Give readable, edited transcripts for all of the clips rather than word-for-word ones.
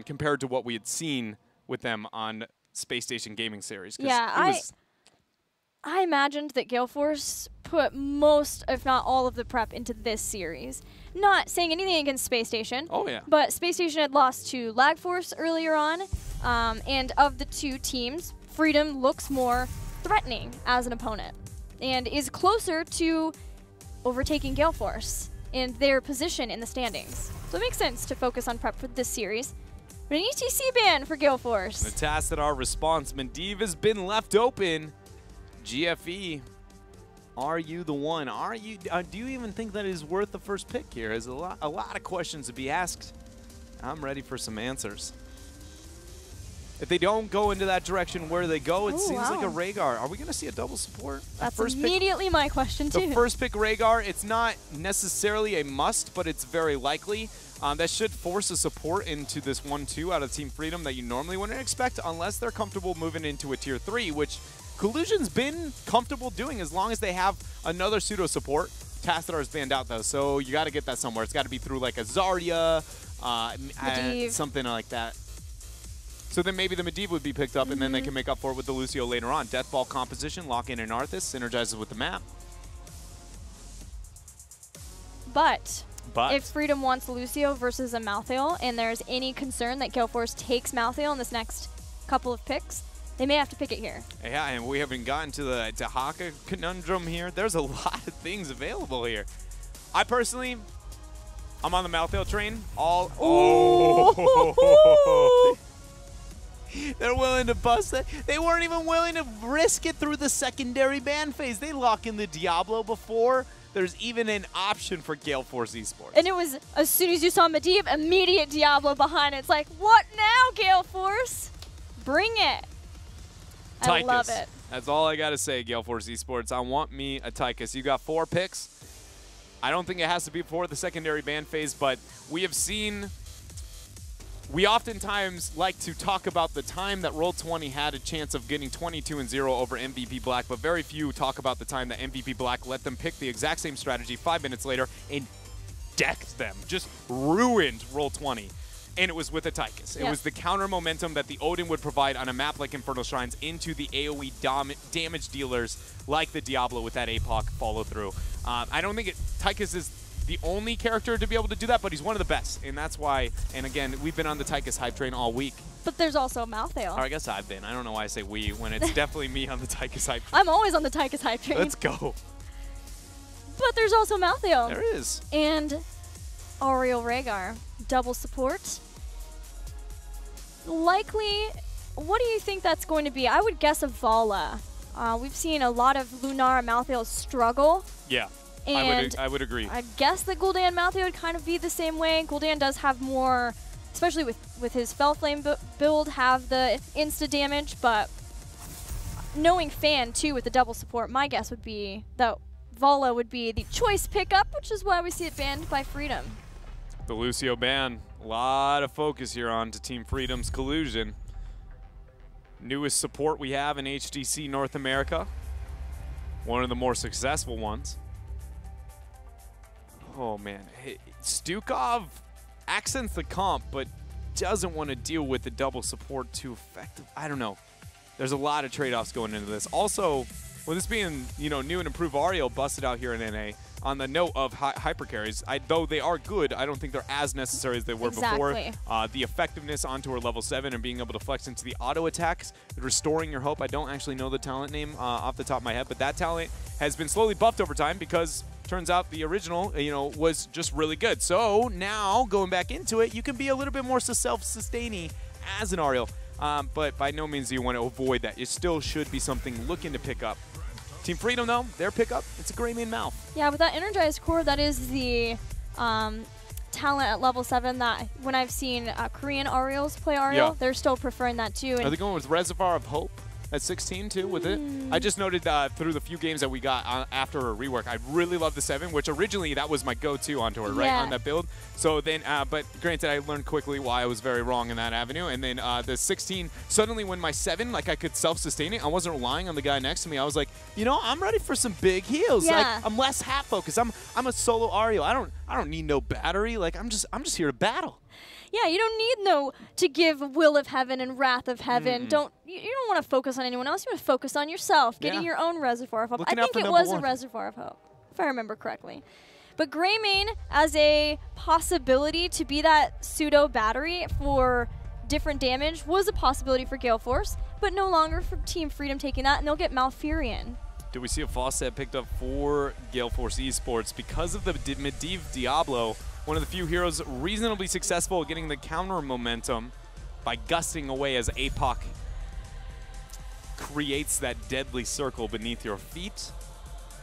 compared to what we had seen with them on Space Station Gaming Series. Yeah, I imagined that Gale Force put most, if not all, of the prep into this series. Not saying anything against Space Station. Oh, yeah. But Space Station had lost to Lag Force earlier on. And of the two teams, Freedom looks more threatening as an opponent and is closer to overtaking Gale Force in their position in the standings. So it makes sense to focus on prep for this series. But an ETC ban for Gale Force. The task that our response, Medivh has been left open. GFE, are you the one? Are you? Do you even think that is worth the first pick here? There's a lot of questions to be asked. I'm ready for some answers. If they don't go into that direction, where do they go? It seems like a Rhaegar. Are we going to see a double support? That's immediately my question, too. The first pick Rhaegar, it's not necessarily a must, but it's very likely. That should force a support into this 1-2 out of Team Freedom that you normally wouldn't expect unless they're comfortable moving into a Tier 3, which Collusion's been comfortable doing as long as they have another pseudo support. Tassadar is banned out, though, so you got to get that somewhere. It's got to be through like a Zarya, something like that. So then maybe the Medivh would be picked up, and then they can make up for it with the Lucio later on. Deathball composition, lock in an Arthas, synergizes with the map. But if Freedom wants Lucio versus a Malthael, and there's any concern that Gale Force takes Malthael in this next couple of picks, they may have to pick it here. Yeah, and we haven't gotten to the Haka conundrum here. There's a lot of things available here. I personally, I'm on the Malthael train. They're willing to bust it. They weren't even willing to risk it through the secondary ban phase. They lock in the Diablo before there's even an option for Gale Force Esports. And it was, as soon as you saw Medivh, immediate Diablo behind it. It's like, what now, Gale Force? Bring it. Tychus. I love it. That's all I got to say, Gale Force Esports. I want me a Tychus. You got 4 picks. I don't think it has to be before the secondary ban phase, but we have seen... We oftentimes like to talk about the time that Roll20 had a chance of getting 22-0 over MVP Black, but very few talk about the time that MVP Black let them pick the exact same strategy 5 minutes later and decked them, just ruined Roll20. And it was with a Tychus. It was the counter momentum that the Odin would provide on a map like Infernal Shrines into the AoE damage dealers like the Diablo with that APOC follow through. I don't think Tychus is the only character to be able to do that, but he's one of the best, and that's why, and again, we've been on the Tychus hype train all week. But there's also Malthael. Or I guess I've been. I don't know why I say we when it's definitely me on the Tychus hype train. I'm always on the Tychus hype train. Let's go. But there's also Malthael. There is. And Auriel Rhaegar. Double support. Likely, what do you think that's going to be? I would guess a Vala. We've seen a lot of Lunara Malthael struggle. Yeah. And I would agree. I guess that Gul'dan Malthael would kind of be the same way. Gul'dan does have more, especially with his Fellflame build, have the insta damage, but knowing Fan too with the double support, my guess would be that Vala would be the choice pickup, which is why we see it banned by Freedom. The Lucio ban. A lot of focus here on to Team Freedom's Collusion. Newest support we have in HGC North America. One of the more successful ones. Oh, man. Hey, Stukov accents the comp, but doesn't want to deal with the double support too effective. I don't know. There's a lot of trade-offs going into this. Also, with this being, new and improved Auriel busted out here in NA, on the note of hyper carries, though they are good, I don't think they're as necessary as they were before. The effectiveness onto her level 7 and being able to flex into the auto attacks, restoring your hope. I don't actually know the talent name off the top of my head, but that talent has been slowly buffed over time because turns out the original, was just really good. So now going back into it, you can be a little bit more self-sustaining as an Auriel. But by no means do you want to avoid that. It still should be something looking to pick up. Team Freedom, though, their pickup, it's a Greymane Mouth. Yeah, with that Energized Core, that is the talent at level 7 that when I've seen Korean Auriels play Auriel, they're still preferring that too. And are they going with Reservoir of Hope at 16 too with it? I just noted through the few games that we got after her rework, I really love the 7, which originally that was my go-to onto her, right, on that build. So then, but granted, I learned quickly why I was very wrong in that avenue. And then the 16, suddenly when my 7, like I could self-sustain it, I wasn't relying on the guy next to me. I was like, I'm ready for some big heals. Like I'm less half focused. I'm a solo Auriel. I don't need no battery. Like I'm just here to battle. Yeah, you don't need to give Will of Heaven and Wrath of Heaven. You don't want to focus on anyone else. You want to focus on yourself, getting your own Reservoir of Hope. I think it was a Reservoir of Hope, if I remember correctly. But Greymane as a possibility to be that pseudo battery for different damage was a possibility for Gale Force, but no longer for Team Freedom taking that, and they'll get Malfurion. Do we see a faucet picked up for Gale Force Esports because of the Medivh Diablo, one of the few heroes reasonably successful at getting the counter momentum by gusting away as APOC creates that deadly circle beneath your feet.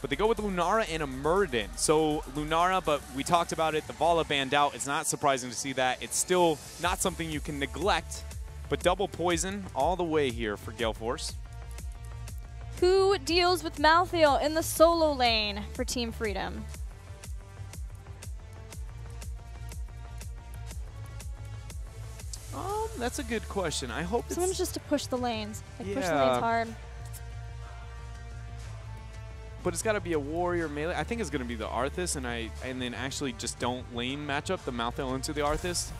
But they go with Lunara and a Muradin. So Lunara, but we talked about it, the Vala banned out. It's not surprising to see that. It's still not something you can neglect, but double poison all the way here for Gale Force. Who deals with Malthael in the solo lane for Team Freedom? That's a good question. I hope someone's just to push the lanes. Like push the lanes hard. But it's got to be a warrior melee. I think it's going to be the Arthas, and then actually just don't lane matchup the Malthael into the Arthas.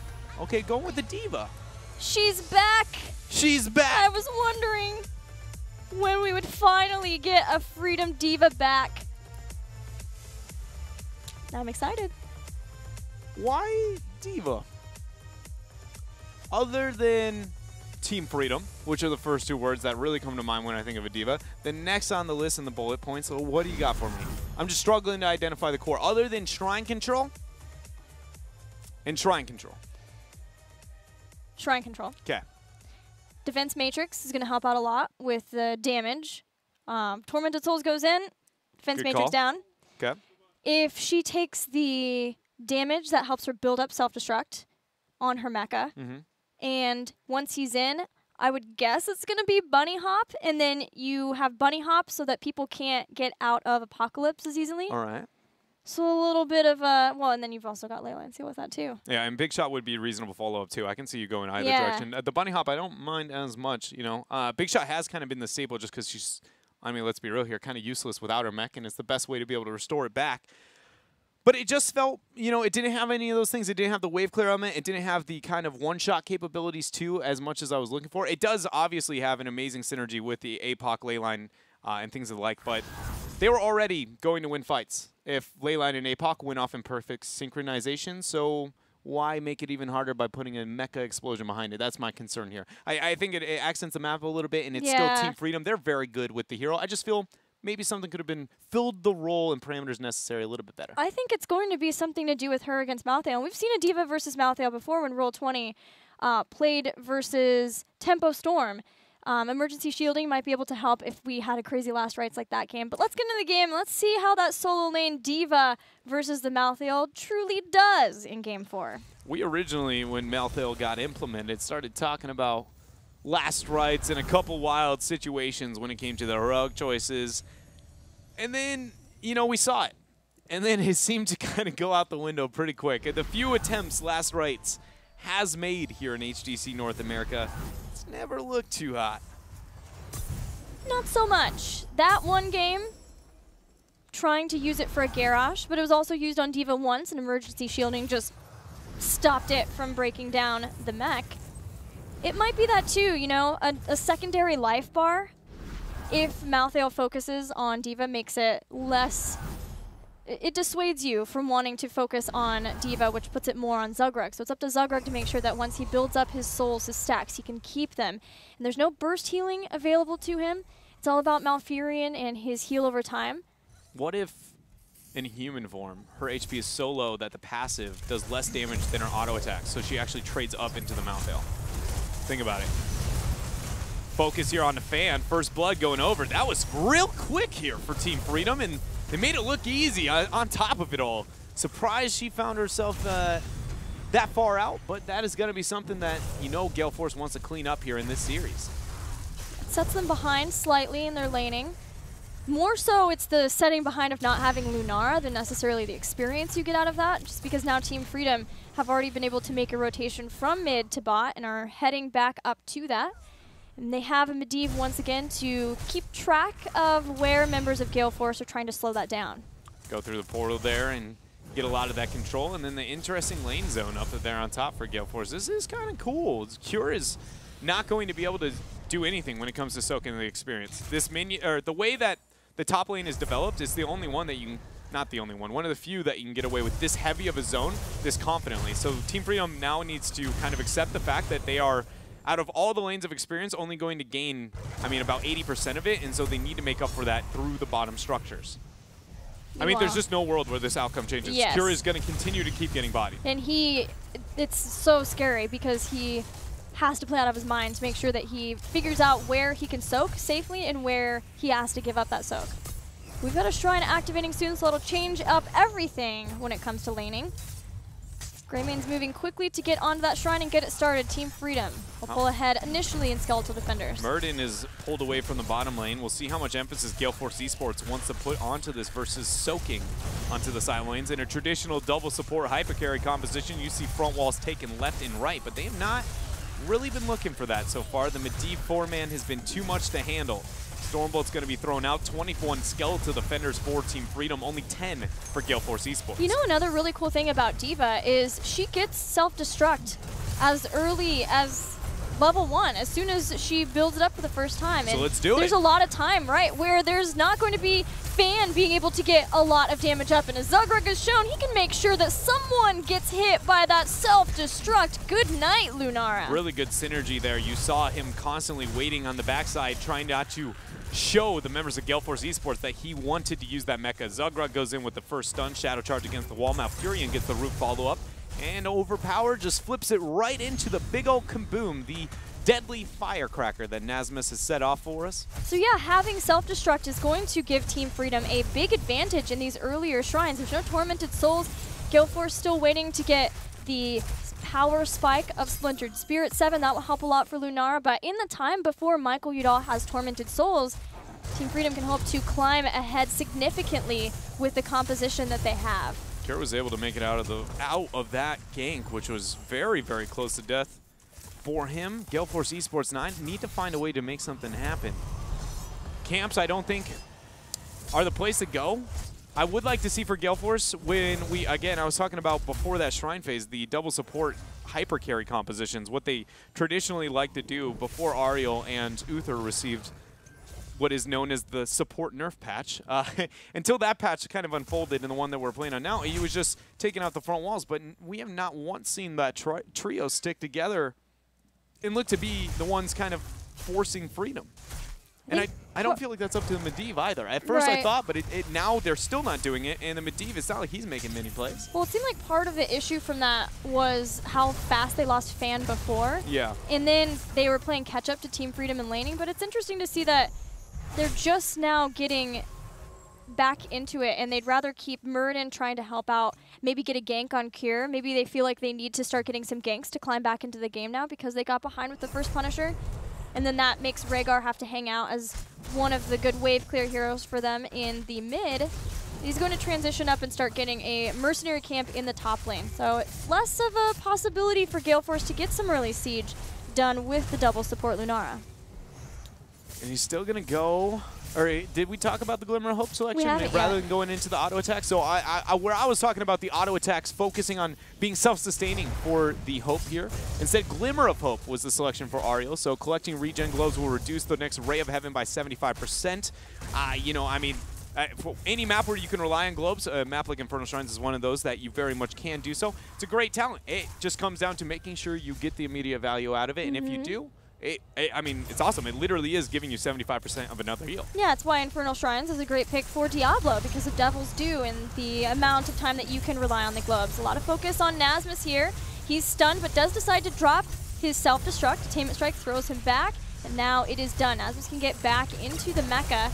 Okay, go with the D.Va. She's back. She's back. I was wondering when we would finally get a Freedom D.Va back. I'm excited. Why D.Va? Other than Team Freedom, which are the first two words that really come to mind when I think of a D.Va, the next on the list in the bullet points, so what do you got for me? I'm just struggling to identify the core. Other than Shrine Control and Shrine Control. Shrine Control. Okay. Defense Matrix is going to help out a lot with the damage. Tormented Souls goes in, Defense Matrix down. Okay. If she takes the damage, that helps her build up self-destruct on her mecha. And once he's in, I would guess it's going to be Bunny Hop, and then you have Bunny Hop so that people can't get out of Apocalypse as easily. All right. So a little bit of a, well, and then you've also got Leyline Seal with that too. Yeah, and Big Shot would be a reasonable follow-up too. I can see you going either direction. The Bunny Hop, I don't mind as much, you know. Big Shot has kind of been the staple just because she's, I mean, let's be real here, kind of useless without her mech, and it's the best way to be able to restore it back. But it just felt, you know, it didn't have any of those things. It didn't have the wave clear element. It didn't have the kind of one-shot capabilities, too, as much as I was looking for. It does obviously have an amazing synergy with the APOC Leyline and things of the like, but they were already going to win fights if Leyline and APOC went off in perfect synchronization. So why make it even harder by putting a mecha explosion behind it? That's my concern here. I think it accents the map a little bit, and it's still Team Freedom. They're very good with the hero. I just feel maybe something could have been filled the role and parameters necessary a little bit better. I think it's going to be something to do with her against Malthael. We've seen a D.Va versus Malthael before when Roll20 played versus Tempo Storm. Emergency shielding might be able to help if we had a crazy last rites like that game. But let's get into the game. Let's see how that solo lane D.Va versus the Malthael truly does in Game 4. We originally, when Malthael got implemented, started talking about last rites and a couple wild situations when it came to the heroic choices. And then, you know, we saw it. And then it seemed to kind of go out the window pretty quick. The few attempts last rites has made here in HGC North America, it's never looked too hot. Not so much. That one game, trying to use it for a Garrosh, but it was also used on D.Va once, and emergency shielding just stopped it from breaking down the mech. It might be that too, you know, a secondary life bar. If Malthael focuses on D.Va, makes it less, it dissuades you from wanting to focus on D.Va, which puts it more on Zugrug. So it's up to Zugrug to make sure that once he builds up his souls, his stacks, he can keep them. And there's no burst healing available to him. It's all about Malfurion and his heal over time. What if, in human form, her HP is so low that the passive does less damage than her auto attack, so she actually trades up into the Malthael? Think about it. Focus here on the fan. First blood going over. That was real quick here for Team Freedom, and they made it look easy on top of it all. Surprised she found herself that far out, but that is going to be something that, you know, Gale Force wants to clean up here in this series. It sets them behind slightly in their laning. More so, it's the setting behind of not having Lunara than necessarily the experience you get out of that, just because now Team Freedom have already been able to make a rotation from mid to bot and are heading back up to that. And they have a Medivh once again to keep track of where members of Gale Force are trying to slow that down. Go through the portal there, and get a lot of that control. And then the interesting lane zone up there on top for Gale Force. This is kind of cool. Cure is not going to be able to do anything when it comes to soaking the experience. This minion, or the way that the top lane is developed is the only one that you can, not the only one of the few that you can get away with this heavy of a zone this confidently. So Team Freedom now needs to kind of accept the fact that they are, out of all the lanes of experience, only going to gain, I mean, about 80% of it, and so they need to make up for that through the bottom structures. I mean, there's just no world where this outcome changes. Yes. Cure is going to continue to keep getting bodied. And it's so scary because he has to play out of his mind to make sure that he figures out where he can soak safely and where he has to give up that soak. We've got a Shrine activating soon, so it'll change up everything when it comes to laning. Greymane's moving quickly to get onto that Shrine and get it started. Team Freedom will pull ahead initially in Skeletal Defenders. Murden is pulled away from the bottom lane. We'll see how much emphasis Gale Force Esports wants to put onto this versus soaking onto the side lanes. In a traditional double support hyper carry composition, you see front walls taken left and right, but they have not really been looking for that so far. The Medivh 4-man has been too much to handle. Stormbolt's going to be thrown out. 21 Skeletal Defenders for Team Freedom, only 10 for Gale Force Esports. You know, another really cool thing about D.Va is she gets self-destruct as early as level 1, as soon as she builds it up for the first time. So and let's do it. There's a lot of time, right, where there's not going to be Fan being able to get a lot of damage up. And as Zugrug has shown, he can make sure that someone gets hit by that self-destruct. Good night, Lunara. Really good synergy there. You saw him constantly waiting on the backside, trying not to show the members of Gale Force Esports that he wanted to use that mecha. Zugrug goes in with the first stun, Shadow Charge against the wall. Malfurion gets the root follow-up, and Overpower just flips it right into the big old kaboom, the deadly firecracker that Nasmus has set off for us. So yeah, having self-destruct is going to give Team Freedom a big advantage in these earlier shrines. There's no Tormented Souls. Gale Force still waiting to get the power spike of Splintered Spirit 7. That will help a lot for Lunara, but in the time before Michael Udall has Tormented Souls, Team Freedom can hope to climb ahead significantly with the composition that they have. Cure was able to make it out of that gank, which was very, very close to death for him. Gale Force Esports 9 need to find a way to make something happen. Camps, I don't think, are the place to go. I would like to see for Gale Force when I was talking about before that Shrine phase, the double support hyper carry compositions, what they traditionally like to do before Ariel and Uther received what is known as the support nerf patch. Until that patch kind of unfolded in the one that we're playing on now, he was just taking out the front walls, but we have not once seen that trio stick together and look to be the ones kind of forcing freedom. And I don't feel like that's up to the Medivh either. At first I thought, but now they're still not doing it, and the Medivh, it's not like he's making many plays. Well, it seemed like part of the issue from that was how fast they lost Fan before. Yeah. And then they were playing catch-up to Team Freedom and laning, but it's interesting to see that they're just now getting back into it, and they'd rather keep Murden trying to help out, maybe get a gank on Cure. Maybe they feel like they need to start getting some ganks to climb back into the game now because they got behind with the first Punisher. And then that makes Rhaegar have to hang out as one of the good wave clear heroes for them in the mid. He's going to transition up and start getting a mercenary camp in the top lane. So it's less of a possibility for Gale Force to get some early siege done with the double support Lunara. And he's still going to go. Or did we talk about the Glimmer of Hope selection rather than going into the auto attack? So where I was talking about the auto attacks, focusing on being self-sustaining for the Hope here. Instead, Glimmer of Hope was the selection for Ariel. So collecting regen globes will reduce the next Ray of Heaven by 75%. For any map where you can rely on globes, a map like Infernal Shrines is one of those that you very much can do so. It's a great talent. It just comes down to making sure you get the immediate value out of it. And if you do, it's awesome. It literally is giving you 75% of another heal. Yeah, that's why Infernal Shrines is a great pick for Diablo, because of Devil's Due and the amount of time that you can rely on the globes. A lot of focus on Nasmus here. He's stunned, but does decide to drop his self-destruct. Attainment Strike throws him back, and now it is done. Nasmus can get back into the mecha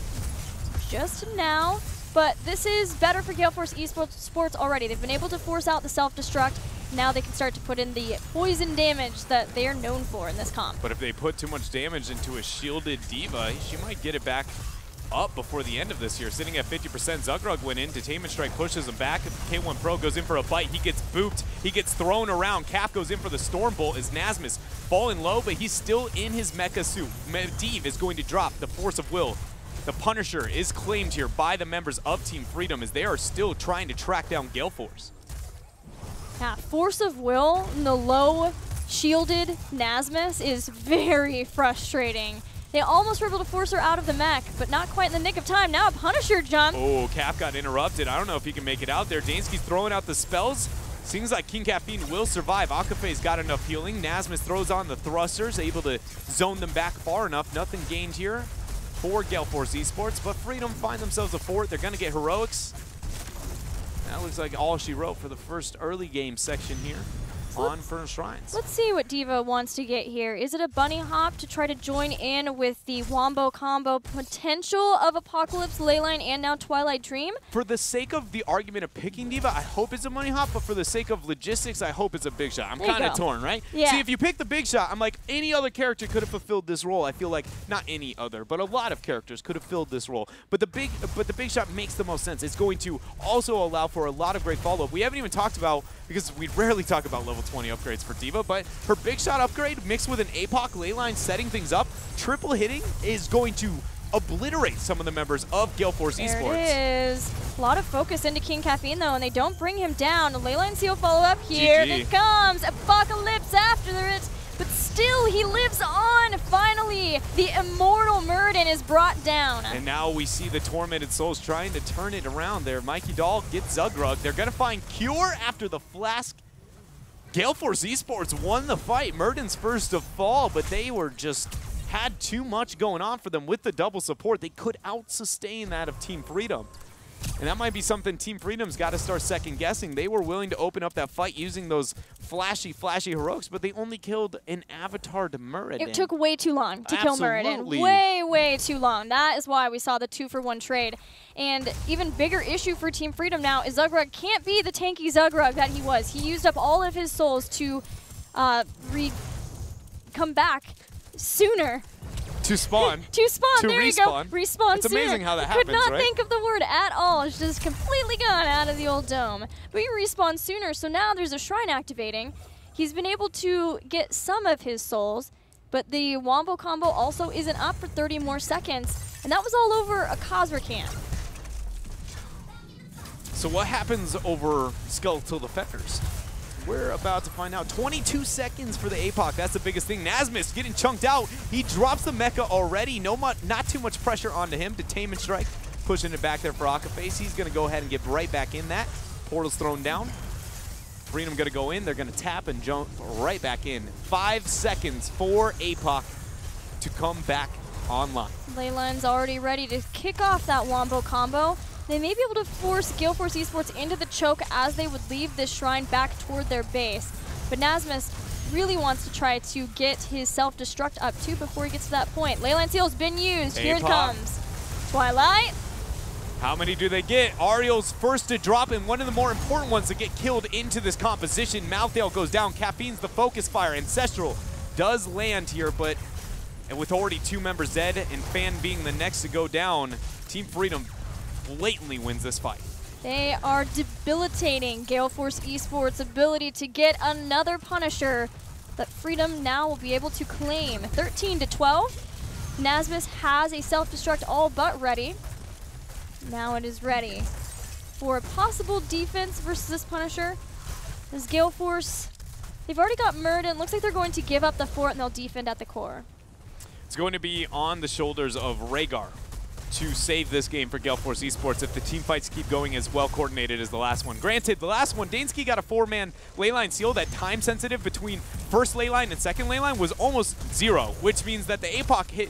just now, but this is better for Gale Force Esports already. They've been able to force out the self-destruct. Now they can start to put in the poison damage that they are known for in this comp. But if they put too much damage into a shielded D.Va, she might get it back up before the end of this year. Sitting at 50%, Zugrug went in. Detainment Strike pushes him back. K1 Pro goes in for a bite. He gets booped. He gets thrown around. Calf goes in for the Stormbolt as Nasmus falling low, but he's still in his mecha suit. Medivh is going to drop the Force of Will The Punisher is claimed here by the members of Team Freedom as they are still trying to track down Gale Force. Yeah, force of will in the low shielded Nasmus is very frustrating. They almost were able to force her out of the mech, but not quite in the nick of time. Now a Punisher jump. Oh, Cap got interrupted. I don't know if he can make it out there. Dansky's throwing out the spells. Seems like King Caffeine will survive. Akafe's got enough healing. Nasmus throws on the thrusters, able to zone them back far enough. Nothing gained here for Gale Force Esports, but Freedom find themselves a fort. They're going to get heroics. That looks like all she wrote for the first early game section here on Furnace Shrines. Let's see what D.Va wants to get here. Is it a bunny hop to try to join in with the wombo combo potential of Apocalypse, Leyline, and now Twilight Dream? For the sake of the argument of picking D.Va, I hope it's a bunny hop, but for the sake of logistics, I hope it's a big shot. I'm kind of torn, right? Yeah. See, if you pick the big shot, I'm like, any other character could have fulfilled this role. I feel like, not any other, but a lot of characters could have filled this role. But the big shot makes the most sense. It's going to also allow for a lot of great follow-up. We haven't even talked about, because we rarely talk about level 20 upgrades for D.Va, but her big shot upgrade mixed with an APOC Leyline setting things up, triple hitting is going to obliterate some of the members of Gale Force Esports. There it is. A lot of focus into King Caffeine though, and they don't bring him down. The Leyline seal follow-up here. GG. It comes. Apocalypse after it, but still he lives on. Finally, the immortal Muradin is brought down. And now we see the Tormented Souls trying to turn it around there. Mikey Doll gets Zugrug. They're going to find Cure after the Flask. Gale Force Esports won the fight. Muradin's first to fall, but they were just had too much going on for them with the double support. They could out-sustain that of Team Freedom. And that might be something Team Freedom's got to start second-guessing. They were willing to open up that fight using those flashy heroics, but they only killed an avatar to Muradin. It took way too long to kill Muradin. Way too long. That is why we saw the 2-for-1 trade. And even bigger issue for Team Freedom now is Zugrug can't be the tanky Zugrug that he was. He used up all of his souls to come back sooner. To spawn. To spawn, to there respawn. You go. Respawn It's sooner. amazing how that happens, Could not right? think of the word at all. It's just completely gone out of the old dome. But he respawned sooner, so now there's a shrine activating. He's been able to get some of his souls, but the wombo combo also isn't up for 30 more seconds, and that was all over a Cosra camp. So what happens over Skeletal Defenders? We're about to find out. 22 seconds for the APOC. That's the biggest thing. Nasmus getting chunked out. He drops the mecha already. Not too much pressure onto him. Detainment strike. Pushing it back there for Akaface. He's going to go ahead and get right back in that. Portal's thrown down. Freedom going to go in. They're going to tap and jump right back in. 5 seconds for APOC to come back online. Leyline's already ready to kick off that wombo combo. They may be able to force Gale Force Esports into the choke as they would leave this shrine back toward their base. But Nasmus really wants to try to get his self-destruct up too before he gets to that point. Leyline Seal's been used. Here it comes. Twilight. How many do they get? Ariel's first to drop, and one of the more important ones to get killed into this composition. Mouthdale goes down. Caffeine's the focus fire. Ancestral does land here, but and with already 2 members dead and Fan being the next to go down, Team Freedom blatantly wins this fight. They are debilitating Gale Force Esports' ability to get another Punisher that Freedom now will be able to claim. 13-12. Nasmus has a self-destruct all but ready. Now it is ready for a possible defense versus this Punisher. This Gale Force, they've already got Muradin. Looks like they're going to give up the fort and they'll defend at the core. It's going to be on the shoulders of Rhaegar to save this game for Gale Force Esports if the team fights keep going as well coordinated as the last one. Granted, the last one, Dansky got a 4-man Leyline seal. That time sensitive between first Leyline and second Leyline was almost 0, which means that the APOC hit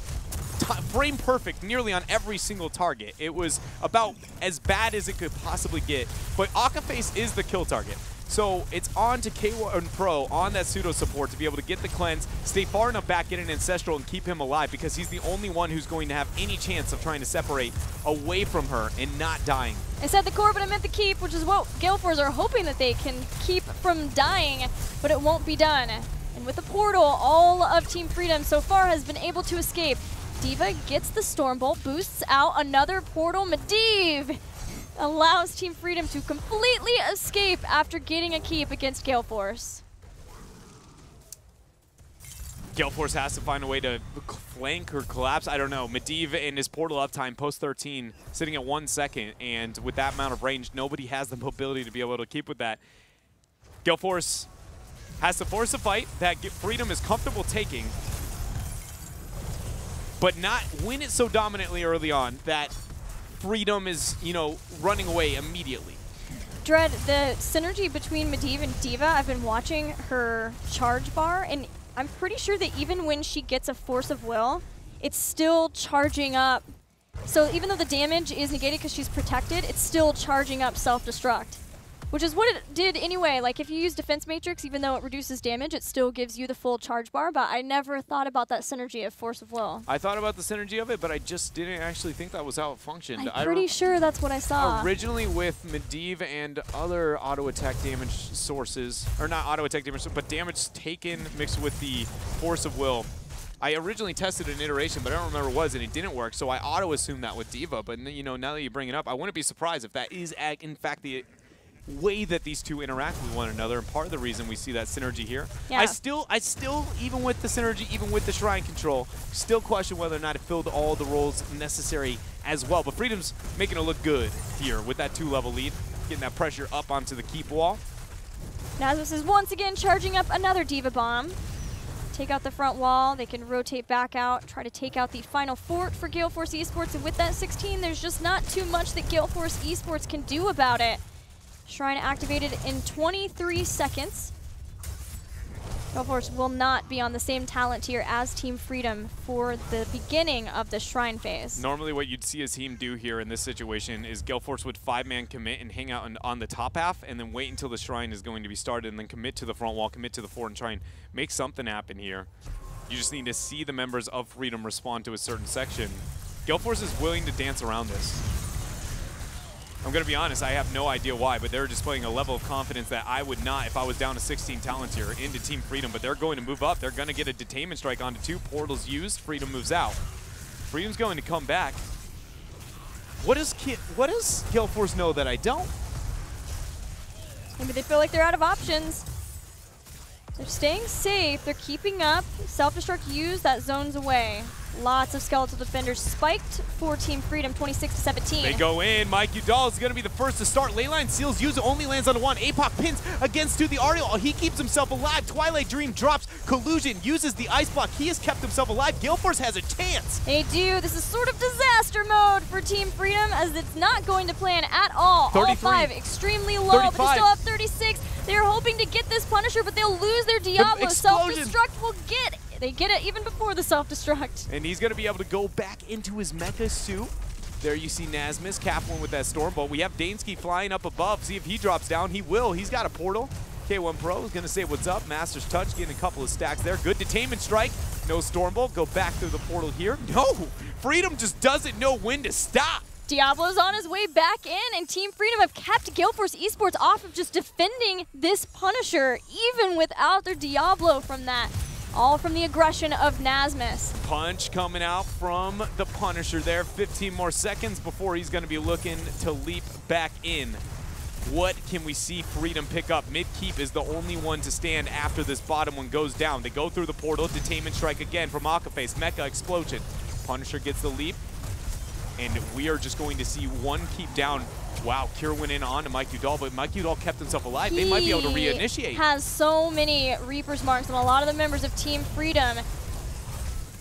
frame perfect nearly on every single target. It was about as bad as it could possibly get, but Akaface is the kill target. So it's on to K1 Pro on that pseudo support to be able to get the cleanse, stay far enough back, get an Ancestral, and keep him alive because he's the only one who's going to have any chance of trying to separate away from her and not dying. I said the core, but I meant the keep, which is what Gale Force are hoping that they can keep from dying, but it won't be done. And with the portal, all of Team Freedom so far has been able to escape. D.Va gets the Stormbolt, boosts out another portal. Medivh allows Team Freedom to completely escape after getting a keep against Gale Force. Gale Force has to find a way to flank or collapse. I don't know. Medivh in his portal uptime, post 13, sitting at 1 second. And with that amount of range, nobody has the mobility to be able to keep with that. Gale Force has to force a fight that Freedom is comfortable taking, but not win it so dominantly early on that Freedom is, you know, running away immediately. Dread, the synergy between Medivh and D.Va, I've been watching her charge bar, and I'm pretty sure that even when she gets a Force of Will, it's still charging up. So even though the damage is negated because she's protected, it's still charging up self-destruct, which is what it did anyway. Like, if you use Defense Matrix, even though it reduces damage, it still gives you the full charge bar, but I never thought about that synergy of Force of Will. I thought about the synergy of it, but I just didn't actually think that was how it functioned. I'm pretty sure that's what I saw. Originally with Medivh and other auto attack damage sources, or not auto attack damage, but damage taken mixed with the Force of Will, I originally tested an iteration, but I don't remember what it was, and it didn't work, so I auto-assumed that with D.Va, but you know, now that you bring it up, I wouldn't be surprised if that is, in fact, the way that these two interact with one another, and part of the reason we see that synergy here. Yeah. I still, even with the synergy, even with the Shrine control, still question whether or not it filled all the roles necessary as well. But Freedom's making it look good here with that 2-level lead, getting that pressure up onto the keep wall. Nazmus is once again charging up another D.Va bomb. Take out the front wall, they can rotate back out, try to take out the final fort for Gale Force Esports, and with that 16, there's just not too much that Gale Force Esports can do about it. Shrine activated in 23 seconds. Gale Force will not be on the same talent tier as Team Freedom for the beginning of the Shrine phase. Normally what you'd see a team do here in this situation is Gale Force would 5-man commit and hang out on the top half and then wait until the Shrine is going to be started and then commit to the front wall, commit to the fort, and try and make something happen here. You just need to see the members of Freedom respond to a certain section. Gale Force is willing to dance around this. I'm going to be honest, I have no idea why, but they're displaying a level of confidence that I would not if I was down to 16 talent here into Team Freedom, but they're going to move up. They're going to get a detainment strike onto 2. Portals used. Freedom moves out. Freedom's going to come back. What does Gale Force know that I don't? Maybe they feel like they're out of options. They're staying safe. They're keeping up. Self-destruct used. That zone's away. Lots of skeletal defenders spiked for Team Freedom, 26-17. They go in. Mike Udall is going to be the first to start. Leyline seals use only lands on 1. APOC pins against to the Ariel. He keeps himself alive. Twilight Dream drops. Collusion uses the ice block. He has kept himself alive. Gale Force has a chance. They do. This is sort of disaster mode for Team Freedom, as it's not going to plan at all. 33. All 5 extremely low, 35. but they still have 36. They're hoping to get this Punisher, but they'll lose their Diablo. Self-destruct will get it. They get it even before the self-destruct. And he's going to be able to go back into his mecha suit. There you see Nazmus, Kaplan with that Stormbolt. We have Dansky flying up above. See if he drops down. He will. He's got a portal. K1 Pro is going to say what's up. Master's Touch getting a couple of stacks there. Good detainment strike. No Stormbolt. Go back through the portal here. No! Freedom just doesn't know when to stop. Diablo's on his way back in, and Team Freedom have kept Gale Force Esports off of just defending this Punisher, even without their Diablo from that. All from the aggression of Nazmus. Punch coming out from the Punisher there. 15 more seconds before he's going to be looking to leap back in. What can we see Freedom pick up? Mid-keep is the only one to stand after this bottom one goes down. They go through the portal. Detainment strike again from Akaface. Mecha explosion. Punisher gets the leap. And we are just going to see one keep down. Wow, Cure went in on to Mike Udall, but Mike Udall kept himself alive. They might be able to reinitiate. He has so many Reaper's marks on a lot of the members of Team Freedom.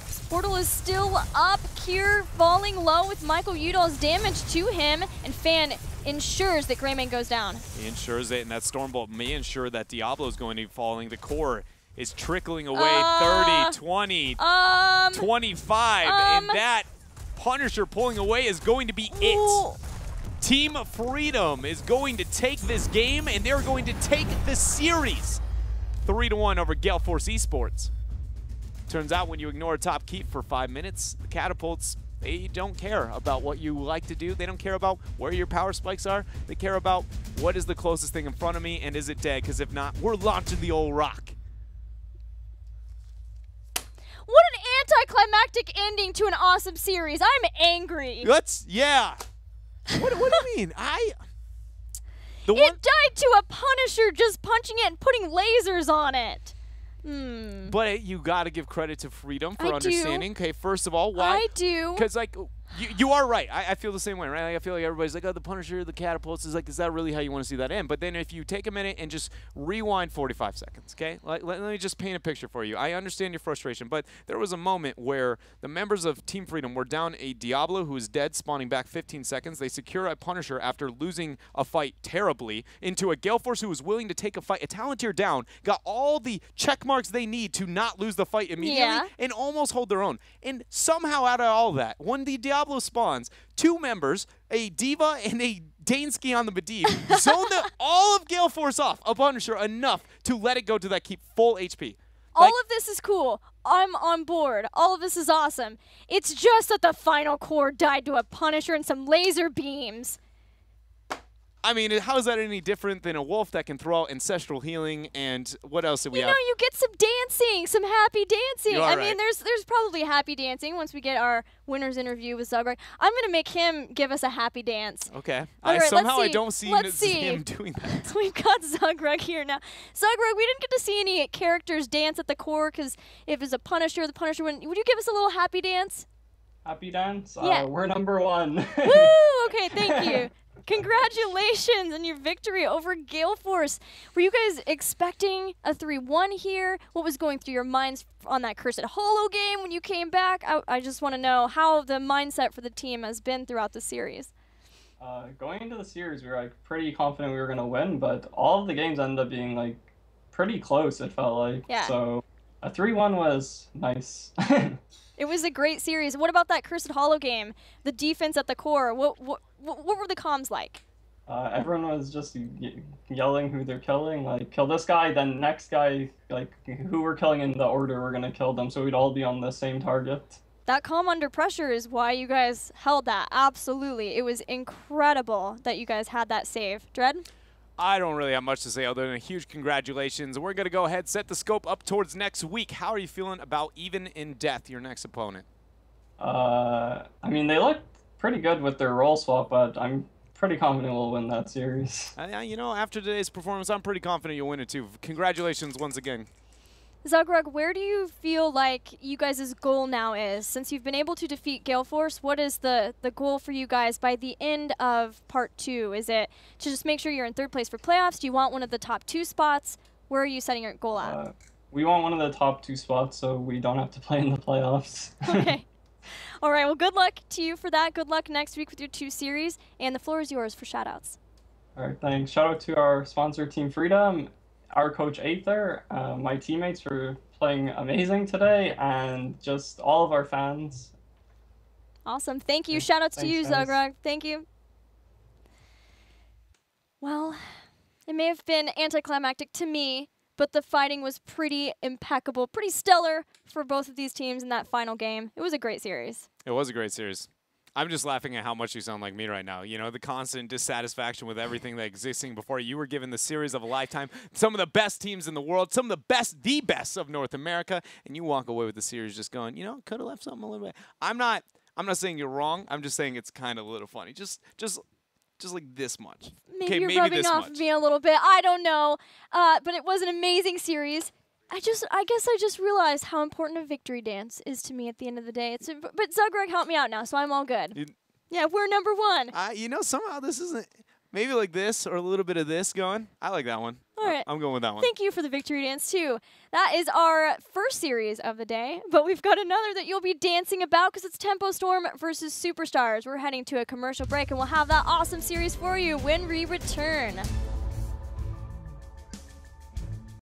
This portal is still up. Cure falling low with Michael Udall's damage to him, and Fan ensures that Greymane goes down. He ensures it, and that Stormbolt may ensure that Diablo is going to be falling. The core is trickling away. 30, 20, 25, and that Punisher pulling away is going to be it. Team Freedom is going to take this game, and they're going to take the series 3-1 over Gale Force Esports. Turns out when you ignore a top keep for 5 minutes, the Catapults, they don't care about what you like to do. They don't care about where your power spikes are. They care about what is the closest thing in front of me, and is it dead? Because if not, we're launching the old rock. What an anticlimactic ending to an awesome series. I'm angry. Yeah. What do you mean? It died to a Punisher just punching it and putting lasers on it. But you got to give credit to Freedom for I understanding. Okay, first of all, why? I do. Because, like, you are right. I feel the same way, right? Like, I feel like everybody's like, oh, the Punisher, the catapults. Is like, is that really how you want to see that end? But then if you take a minute and just rewind 45 seconds, okay? Let me just paint a picture for you. I understand your frustration, but there was a moment where the members of Team Freedom were down a Diablo who is dead, spawning back 15 seconds. They secure a Punisher after losing a fight terribly into a Gale Force who was willing to take a fight. A Talontier down, got all the check marks they need to not lose the fight immediately and almost hold their own. And somehow out of all that, when the Diablo spawns, 2 members, a D.Va and a Dansky on the Medivh, zoned all of Gale Force off, a Punisher, enough to let it go to that keep full HP. All of this is cool. I'm on board. All of this is awesome. It's just that the final core died to a Punisher and some laser beams. I mean, how is that any different than a wolf that can throw out ancestral healing and what else do we have? You know, you get some dancing, some happy dancing. You are I mean, there's probably happy dancing once we get our winner's interview with Zugrug. I'm going to make him give us a happy dance. Okay. Somehow I don't see him doing that. We've got Zugrug here now. Zugrug, we didn't get to see any characters dance at the core because if it's a Punisher, the Punisher wouldn't. Would you give us a little happy dance? Happy dance? Yeah. We're number 1. Woo! Okay, thank you. Congratulations on your victory over Gale Force. Were you guys expecting a 3-1 here? What was going through your minds on that Cursed Hollow game when you came back? I just want to know how the mindset for the team has been throughout the series. Going into the series, we were like pretty confident we were going to win, but all of the games ended up being like pretty close, it felt like. Yeah. So a 3-1 was nice. It was a great series. What about that Cursed Hollow game? The defense at the core. What were the comms like? Everyone was just yelling who they're killing, like kill this guy, then next guy, like who we're killing in the order we're gonna kill them, so we'd all be on the same target. That calm under pressure is why you guys held that. Absolutely, it was incredible that you guys had that save. Dread? I don't really have much to say other than a huge congratulations. We're going to go ahead, set the scope up towards next week. How are you feeling about Even in Death, your next opponent? I mean, they look pretty good with their role swap, but I'm pretty confident we'll win that series. You know, after today's performance, I'm pretty confident you'll win it too. Congratulations once again. Zugrug, where do you feel like you guys' goal now is? Since you've been able to defeat Gale Force, what is the goal for you guys by the end of Part 2? Is it to just make sure you're in 3rd place for playoffs? Do you want one of the top 2 spots? Where are you setting your goal at? We want one of the top 2 spots so we don't have to play in the playoffs. Okay. All right, well, good luck to you for that. Good luck next week with your 2 series, and the floor is yours for shout-outs. All right, thanks. Shout out to our sponsor, Team Freedom, our coach Aether, my teammates for playing amazing today, and just all of our fans. Awesome. Thank you. Shout-outs to you, Zugrug. Thank you. Well, it may have been anticlimactic to me, but the fighting was pretty impeccable, pretty stellar for both of these teams in that final game. It was a great series. It was a great series. I'm just laughing at how much you sound like me right now. You know, the constant dissatisfaction with everything that existing before you were given the series of a lifetime. Some of the best teams in the world, some of the best of North America, and you walk away with the series just going, you know, could have left something a little bit. I'm not saying you're wrong. I'm just saying it's kind of a little funny. Just like this much. Maybe you're rubbing off me a little bit. I don't know. But it was an amazing series. I guess I just realized how important a victory dance is to me at the end of the day. But Zugrug helped me out now, so I'm all good. Yeah, we're number 1. You know, somehow this isn't maybe like this or a little bit of this going. I like that one. All right. I'm going with that one. Thank you for the victory dance, too. That is our first series of the day, but we've got another that you'll be dancing about because it's Tempo Storm versus Superstars. We're heading to a commercial break, and we'll have that awesome series for you when we return.